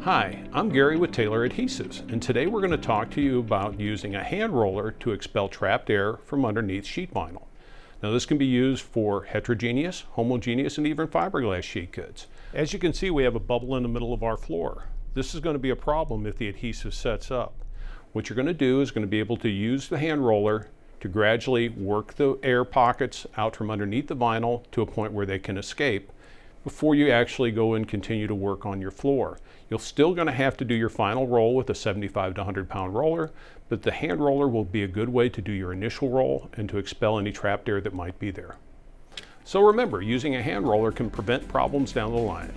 Hi, I'm Gary with Taylor Adhesives, and today we're going to talk to you about using a hand roller to expel trapped air from underneath sheet vinyl. Now this can be used for heterogeneous, homogeneous, and even fiberglass sheet goods. As you can see, we have a bubble in the middle of our floor. This is going to be a problem if the adhesive sets up. What you're going to do is going to be able to use the hand roller to gradually work the air pockets out from underneath the vinyl to a point where they can escape before you actually go and continue to work on your floor. You're still going to have to do your final roll with a 75 to 100 pound roller, but the hand roller will be a good way to do your initial roll and to expel any trapped air that might be there. So remember, using a hand roller can prevent problems down the line.